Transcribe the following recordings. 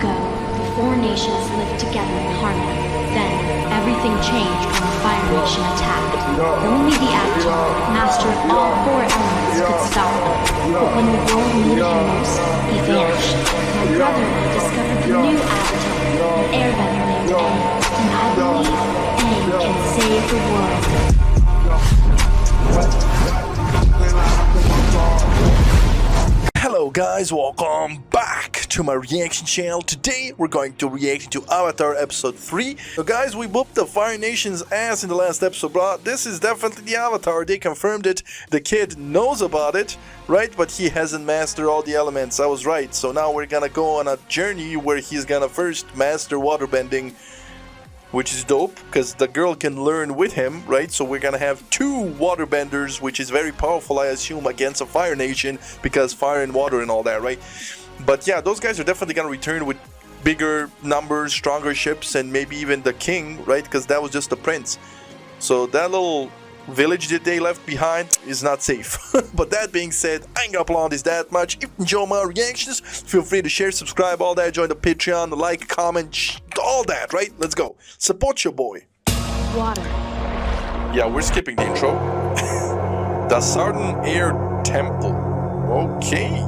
ago, the four nations lived together in harmony. Then, everything changed when the Fire Nation attacked. Only the Avatar, master of all four elements, could stop them. But when the world needed him most, he vanished. My brother and I discovered the new Avatar, an Airbender named Aang. And I believe Aang can save the world. Hello guys, welcome back to my reaction channel. Today we're going to react to Avatar episode 3. So guys, we whooped the Fire Nation's ass in the last episode, bro. This is definitely the Avatar. They confirmed it. The kid knows about it, right? But he hasn't mastered all the elements. I was right. So now we're gonna go on a journey where he's gonna first master waterbending, which is dope, because the girl can learn with him, right? So we're gonna have two waterbenders, which is very powerful, I assume, against a Fire Nation, because fire and water and all that, right? But yeah, those guys are definitely gonna return with bigger numbers, stronger ships, and maybe even the king, right? Because that was just the prince. So that little village that they left behind is not safe. But that being said, I ain't gonna applaud this that much. If you enjoy my reactions, feel free to share, subscribe, all that, join the Patreon, the like, comment, all that, right? Let's go. Support your boy. Water. Yeah, we're skipping the intro. The Southern Air Temple. Okay.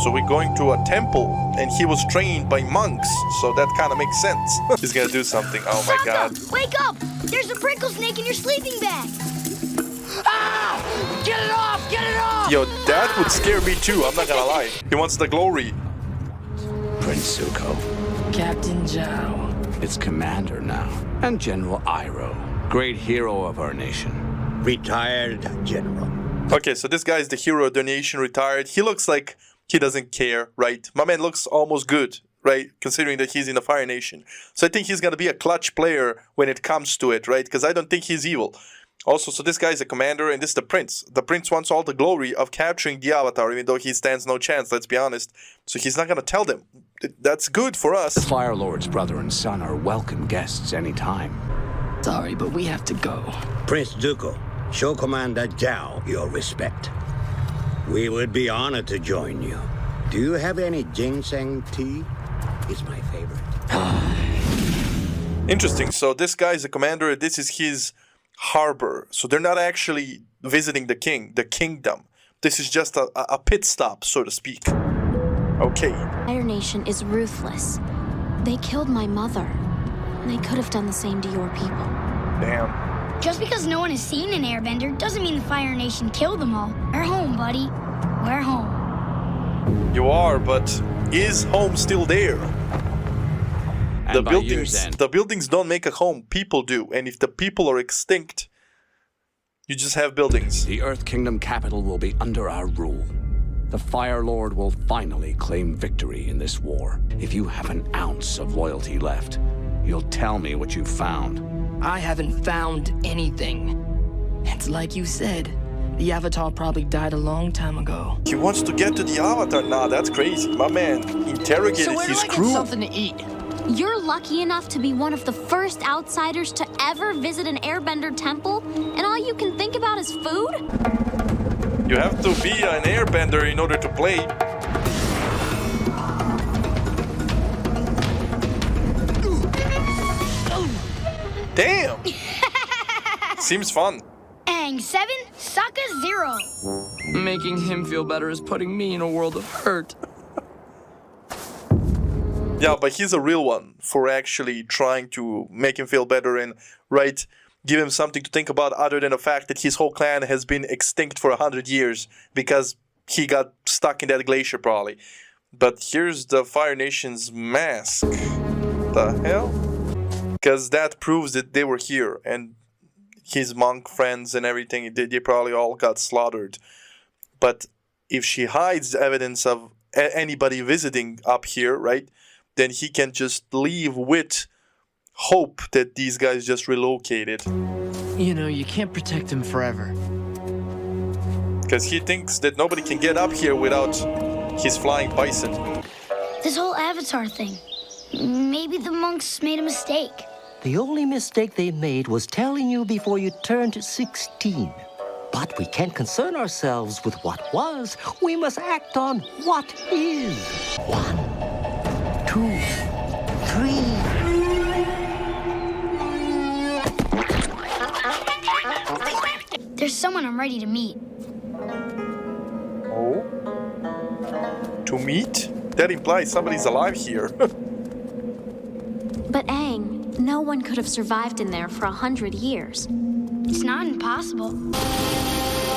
So we're going to a temple, and he was trained by monks, so that kind of makes sense. He's gonna do something. Oh my god. Wake up! There's a prickle snake in your sleeping bag! Ah! Get it off! Get it off! Yo, that would scare me too, I'm not gonna lie. He wants the glory. Prince Zuko. Captain Zhao. Its commander now. And General Iroh. Great hero of our nation. Retired general. Okay, so this guy is the hero of the nation, retired. He looks like he doesn't care, right? My man looks almost good, right? Considering that he's in the Fire Nation. So I think he's gonna be a clutch player when it comes to it, right? Because I don't think he's evil. Also, so this guy is a commander, and this is the prince. The prince wants all the glory of capturing the Avatar, even though he stands no chance, let's be honest. So he's not gonna tell them. That's good for us. The Fire Lord's brother and son are welcome guests anytime. Sorry, but we have to go. Prince Zuko, show Commander Zhao your respect. We would be honored to join you. Do you have any ginseng tea? It's my favorite. Interesting. So this guy is a commander. This is his harbor. So they're not actually visiting the king, the kingdom. This is just a pit stop, so to speak. Okay. Fire Nation is ruthless. They killed my mother. They could have done the same to your people. Damn. Just because no one has seen an airbender doesn't mean the Fire Nation killed them all. We're home, buddy. We're home. You are, but is home still there? And The by year's end, the buildings don't make a home, people do. And if the people are extinct, you just have buildings. the Earth Kingdom capital will be under our rule. The Fire Lord will finally claim victory in this war. If you have an ounce of loyalty left, you'll tell me what you found. I haven't found anything. It's like you said. The Avatar probably died a long time ago. He wants to get to the Avatar. Nah, that's crazy. My man interrogated So where do his I get crew. something to eat? You're lucky enough to be one of the first outsiders to ever visit an Airbender temple, and all you can think about is food? You have to be an airbender in order to play. Damn! Seems fun. Aang 7, Sokka 0. Making him feel better is putting me in a world of hurt. Yeah, but he's a real one for actually trying to make him feel better and, right, give him something to think about other than the fact that his whole clan has been extinct for 100 years because he got stuck in that glacier probably. But here's the Fire Nation's mask. The hell? Because that proves that they were here, and his monk friends and everything, they probably all got slaughtered. But if she hides evidence of anybody visiting up here, right, then he can just leave with hope that these guys just relocated. You know, you can't protect him forever. Because he thinks that nobody can get up here without his flying bison. This whole Avatar thing. Maybe the monks made a mistake. The only mistake they made was telling you before you turned 16. But we can't concern ourselves with what was. We must act on what is. One. 2, 3. There's someone I'm ready to meet. Oh? To meet? That implies somebody's alive here. But Aang, no one could have survived in there for 100 years. It's not impossible.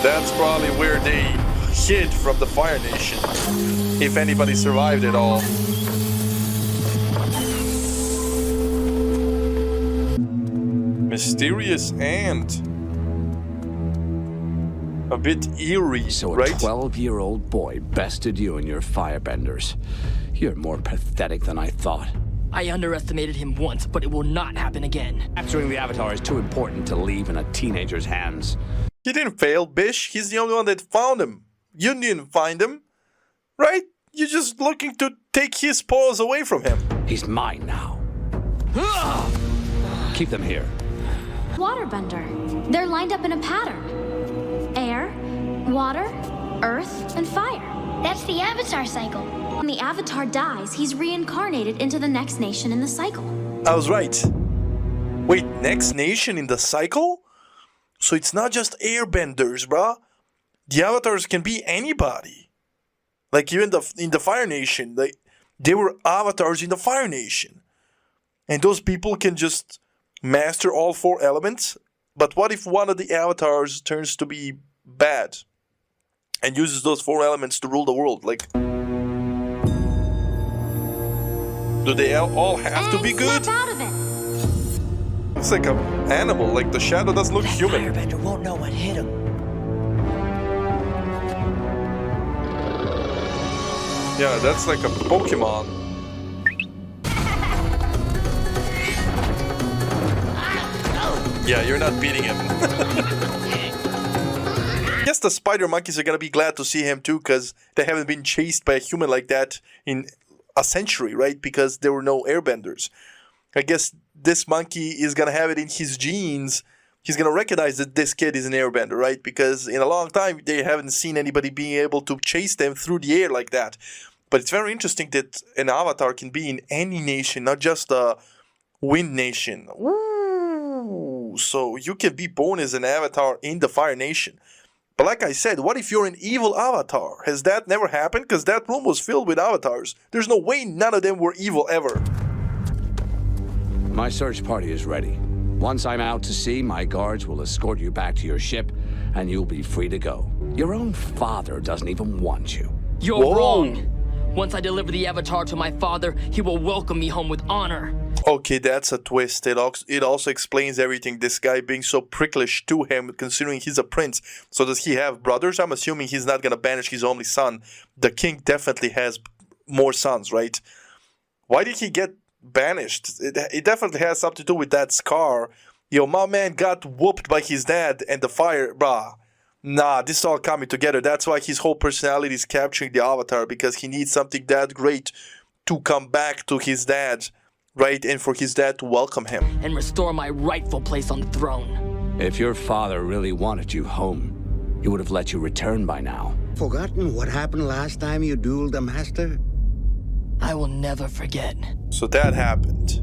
That's probably where they hid from the Fire Nation. If anybody survived at all. Mysterious ant. A bit eerie, So a right? 12-year-old boy bested you and your firebenders. You're more pathetic than I thought. I underestimated him once, but it will not happen again. Capturing the Avatar is too important to leave in a teenager's hands. He didn't fail, Bish. He's the only one that found him. You didn't find him, right? You're just looking to take his paws away from him. He's mine now. Keep them here. Waterbender. They're lined up in a pattern. Air, water, earth, and fire. That's the Avatar cycle. When the Avatar dies, he's reincarnated into the next nation in the cycle. I was right. Wait, next nation in the cycle? So it's not just airbenders, bruh. The avatars can be anybody. Like even in the Fire Nation, they were avatars in the Fire Nation. And those people can just master all 4 elements. But what if one of the avatars turns to be bad and uses those 4 elements to rule the world? Like, do they all have to be good? Snap out of it. It's like an animal, like the shadow doesn't look human. Airbender won't know what hit him. Yeah, that's like a Pokemon. Yeah, you're not beating him. I guess the spider monkeys are gonna be glad to see him too, because they haven't been chased by a human like that in a century, right? Because there were no airbenders. I guess this monkey is gonna have it in his genes. He's gonna recognize that this kid is an airbender, right? Because in a long time they haven't seen anybody being able to chase them through the air like that. But it's very interesting that an avatar can be in any nation, not just a wind nation. Ooh, so you can be born as an avatar in the Fire Nation. But like I said, what if you're an evil avatar? Has that never happened? Because that room was filled with avatars. There's no way none of them were evil ever. My search party is ready. Once I'm out to sea, my guards will escort you back to your ship, and you'll be free to go. Your own father doesn't even want you. You're Whoa. wrong. Once I deliver the Avatar to my father, he will welcome me home with honor. Okay, that's a twist. It also explains everything. This guy being so pricklish to him, considering he's a prince. So does he have brothers? I'm assuming he's not going to banish his only son. The king definitely has more sons, right? Why did he get banished? It definitely has something to do with that scar. Yo, my man got whooped by his dad and the fire. Bruh. Nah, this is all coming together. That's why his whole personality is capturing the Avatar, because he needs something that great to come back to his dad, right? And for his dad to welcome him. And restore my rightful place on the throne. If your father really wanted you home, he would have let you return by now. Forgotten what happened last time you dueled the master? I will never forget. So that happened.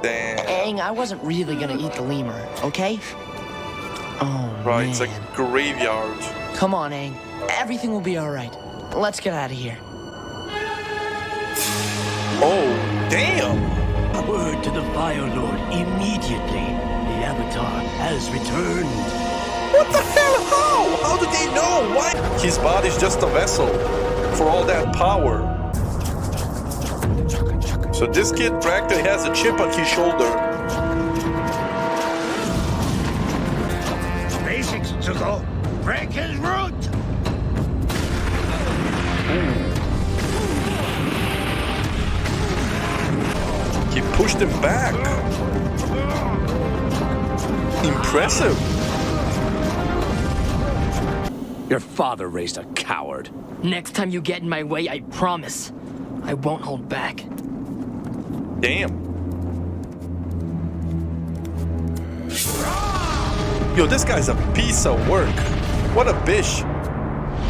Damn. Aang, I wasn't really gonna eat the lemur, okay? Oh, Right, man. it's a graveyard. Come on, Aang. Everything will be all right. Let's get out of here. Oh, damn. Word to the Fire Lord immediately. The Avatar has returned. What the hell? How? How did they know? Why? His body's just a vessel for all that power. So this kid practically has a chip on his shoulder. Basics, Zuko. Break his root! He pushed him back. Impressive. Your father raised a coward. Next time you get in my way, I promise, I won't hold back. Damn. Yo, this guy's a piece of work. What a bish.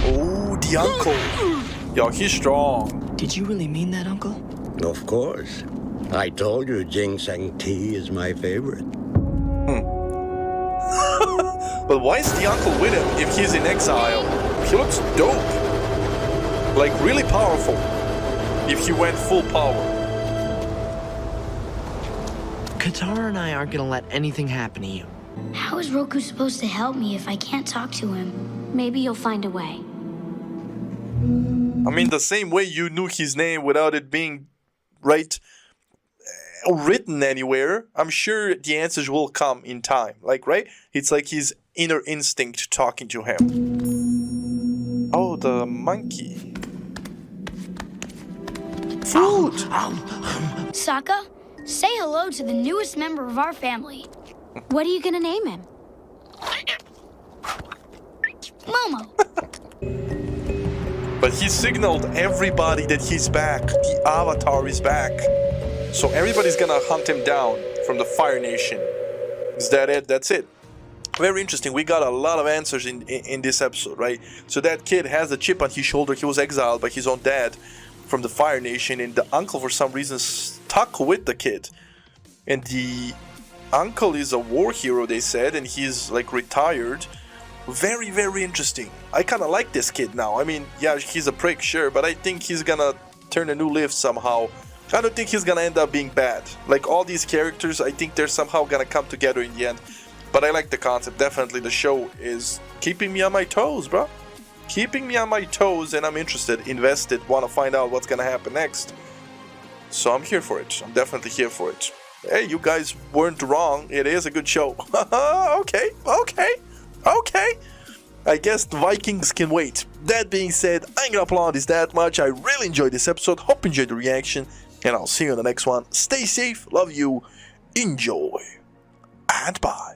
Oh, the uncle. Yo, he's strong. Did you really mean that, Uncle? Of course. I told you ginseng tea is my favorite. But why is the uncle with him if he's in exile? He looks dope. Like, really powerful. If he went full power. Katara and I aren't gonna let anything happen to you. How is Roku supposed to help me if I can't talk to him? Maybe you'll find a way. I mean, the same way you knew his name without it being, right, written anywhere, I'm sure the answers will come in time. Like, right? It's like his inner instinct talking to him. Oh, the monkey. Food! Sokka, say hello to the newest member of our family. What are you gonna name him? Momo. But he signaled everybody that he's back. The Avatar is back. So everybody's gonna hunt him down from the Fire Nation. Is that it? That's it. Very interesting. We got a lot of answers in this episode, right? So that kid has a chip on his shoulder. He was exiled by his own dad from the Fire Nation, and the uncle for some reason stuck with the kid. And the uncle is a war hero, they said, and he's like retired. Very, very interesting. I kind of like this kid now. I mean, yeah, he's a prick, sure, but I think he's gonna turn a new leaf somehow. I don't think he's gonna end up being bad. Like, all these characters, I think they're somehow gonna come together in the end. But I like the concept. Definitely the show is keeping me on my toes, bro. Keeping me on my toes, and I'm interested, invested, want to find out what's gonna happen next. So I'm here for it. I'm definitely here for it. Hey, you guys weren't wrong. It is a good show. Okay. I guess the Vikings can wait. That being said, I ain't gonna applaud this that much. I really enjoyed this episode. Hope you enjoyed the reaction. And I'll see you in the next one. Stay safe. Love you. Enjoy. And bye.